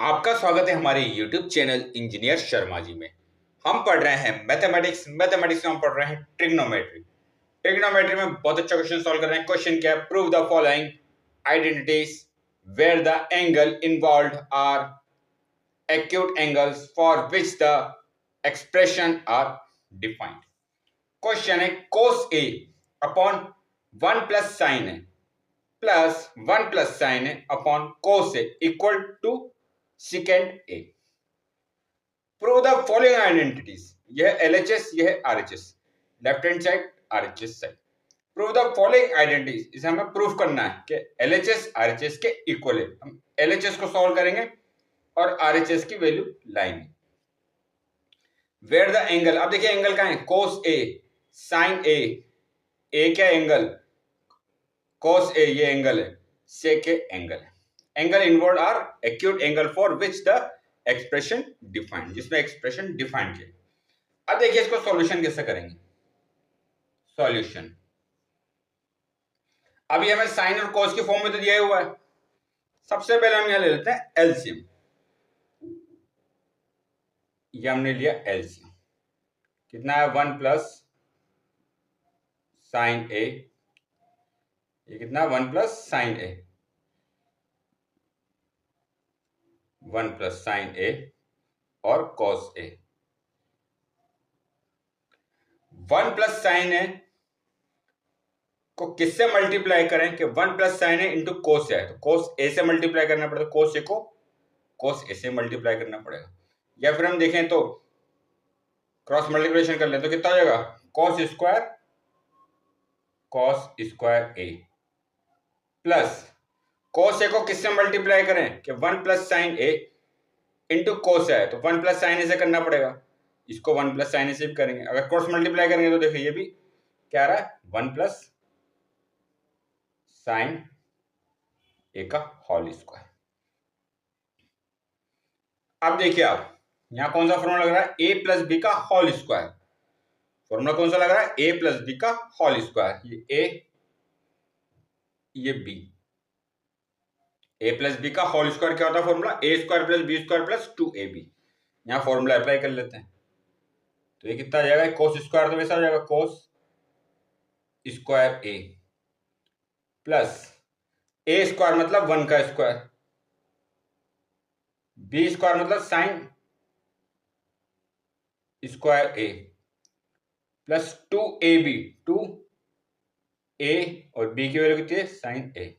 आपका स्वागत है हमारे YouTube channel engineer Sharma ji में। हम पढ़ रहे हैं मैथमेटिक्स मैथमेटिक्स में हम पढ़ रहे हैं ट्रिग्नोमेट्री। ट्रिग्नोमेट्री में बहुत अच्छा क्वेश्चन सॉल्व कर रहे हैं। क्वेश्चन क्या है? Prove the following identities where the angle involved are acute angles for which the expression are defined। Question है cos A upon 1 plus sine A plus 1 plus sine A upon cos A equal to second A. Prove the following identities. यह LHS, यह RHS, left hand side RHS side. Prove the following identities, इसे हमें proof करना है कि LHS RHS के equal है। हम एलएचएस को सॉल्व करेंगे और आरएचएस की वैल्यू लाएंगे। वेयर द एंगल, अब देखिए एंगल कहां है? कोस ए साइन ए क्या एंगल? कोस ए, ये एंगल है, सेक ए एंगल है। Angle involve are acute angle for which the expression defined, जिसमें एक्सप्रेशन डिफाइंड किया। अब देखिए इसको सॉल्यूशन कैसे करेंगे। सॉल्यूशन, अभी हमें साइन और कॉस की फॉर्म में तो दिया हुआ है। सबसे पहले हम यहां ले लेते हैं एलसीएम। ये हमने लिया एलसीएम, कितना है? 1 प्लस साइन ए, ये कितना? 1 प्लस साइन ए, 1 प्लस साइन ए और कॉस ए। 1 प्लस साइन ए को किससे मल्टीप्लाई करें कि 1 प्लस साइन ए इंटू कोस ए, तो कोस ए से मल्टीप्लाई करना पड़ेगा, कोस ए को कोस ए से मल्टीप्लाई करना पड़ेगा। या फिर हम देखें तो क्रॉस मल्टीप्लिकेशन कर लें तो कितना हो जाएगा? कॉस स्क्वायर ए प्लस कोस ए को किससे मल्टीप्लाई करें कि 1 प्लस साइन ए इंटू कोस ए, तो 1 प्लस साइन ए से करना पड़ेगा, इसको 1 प्लस साइन ए से भी करेंगे। अगर क्रॉस मल्टीप्लाई करेंगे तो देखिए ये भी क्या आ रहा है? 1 प्लस साइन ए का होल स्क्वायर। अब देखिए आप यहां कौन सा फॉर्मूला लग रहा है? ए प्लस बी का होल स्क्वायर। फॉर्मूला कौन सा लग रहा है? ए प्लस बी का होल स्क्वायर। ये ए, ये बी। ए प्लस बी का होल स्क्वायर क्या होता है? Formula A square plus B square plus 2ab। यहां फॉर्मूला अप्लाई कर लेते हैं तो ये कितना आ जाएगा? कोस स्क्वायर तो वैसा हो जाएगा, कोस स्क्वायर ए प्लस ए स्क्वायर मतलब 1 का स्क्वायर, बी स्क्वायर मतलब साइन स्क्वायर ए प्लस 2ab, 2a और b की वैल्यू कितनी है? साइन ए।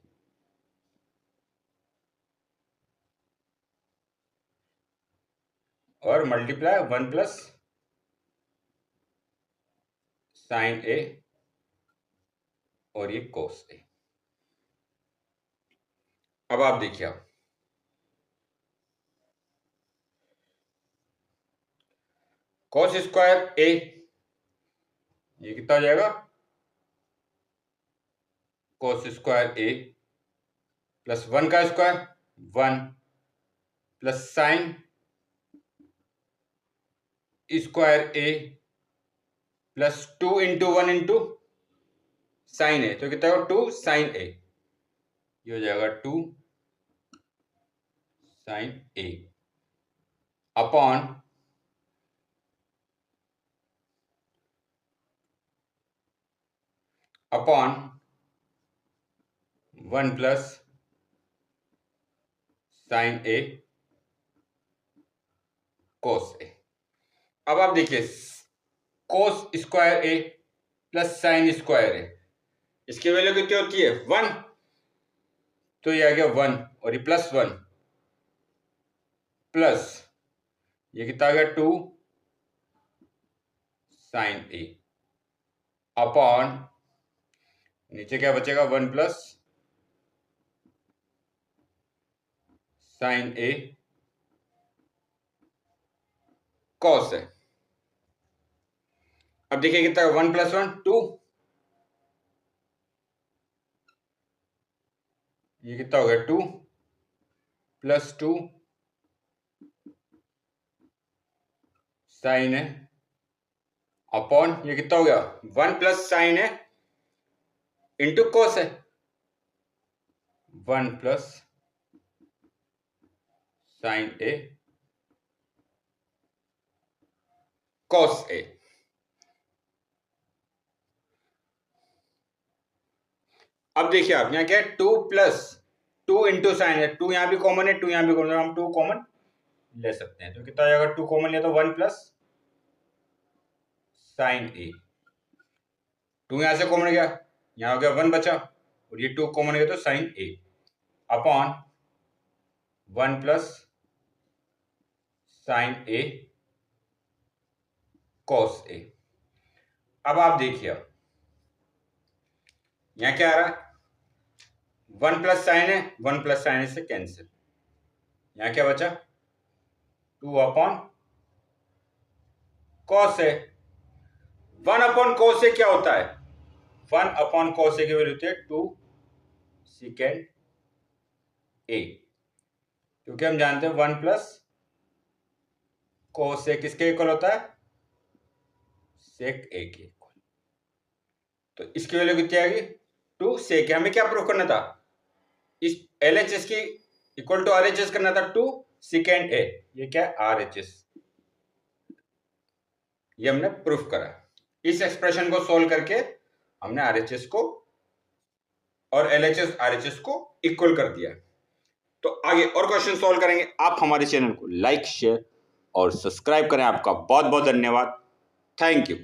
और मल्टीप्लाई 1 प्लस साइन ए और ये कोस ए। अब आप देखिए, आप कोस स्क्वायर ए ये कितना हो जाएगा? कोस स्क्वायर ए प्लस 1 का स्क्वायर 1 प्लस साइन स्क्वायर ए प्लस 2 इंटू 1 इंटू साइन ए, तो कितना होगा? 2 साइन ए। ये हो जाएगा 2 साइन ए अपॉन 1 प्लस साइन ए कोस ए। अब आप देखिए कोस स्क्वायर ए प्लस साइन स्क्वायर ए, इसकी वैल्यू कितनी होती है? 1, तो ये आ गया 1 और ये प्लस 1 प्लस ये कितना आ गया? 2 साइन ए अपॉन नीचे क्या बचेगा? 1 प्लस साइन ए कॉस है। अब देखिए कितना? 1 प्लस 1 2, ये कितना हो गया? 2 प्लस 2 साइन है अपॉन ये कितना हो गया? 1 प्लस साइन है इंटू कोस है, 1 plus sign A cos A. अब देखिए आप यहाँ क्या है, 2 प्लस 2 इंटू साइन है, 2 यहाँ भी कॉमन है, 2 यहाँ भी कॉमन है, हम 2 कॉमन ले सकते हैं। तो कितना आएगा, 2 कॉमन लिया तो 1 प्लस साइन ए। 2 यहां से कॉमन गया, यहाँ हो गया 1 बचा, और ये 2 कॉमन गया तो sign A upon 1 plus sign A cos A. अब आप देखिए यहाँ क्या आ रहा है, 1 प्लस साइन है, 1 प्लस साइन से कैंसिल, यहाँ क्या बचा 2 upon cos A. 1 upon cos A क्या होता है, 1 अपॉन कॉस ए की वैल्यू होती है 2 सेकेंड ए, क्योंकि हम जानते हैं 1 प्लस कोस ए किसके इक्वल होता है, सेक ए के इक्वल। तो इसकी वैल्यू कितनी आएगी, 2 सेक। हमें क्या प्रूफ करना था, इस LHS की इक्वल टू RHS करना था, 2 सेकेंड ए, ये क्या है RHS, ये हमने प्रूफ करा। इस एक्सप्रेशन को सोल्व करके हमने RHS को और LHS RHS को इक्वल कर दिया। तो आगे और क्वेश्चन सॉल्व करेंगे। आप हमारे चैनल को लाइक शेयर और सब्सक्राइब करें। आपका बहुत बहुत धन्यवाद। Thank you.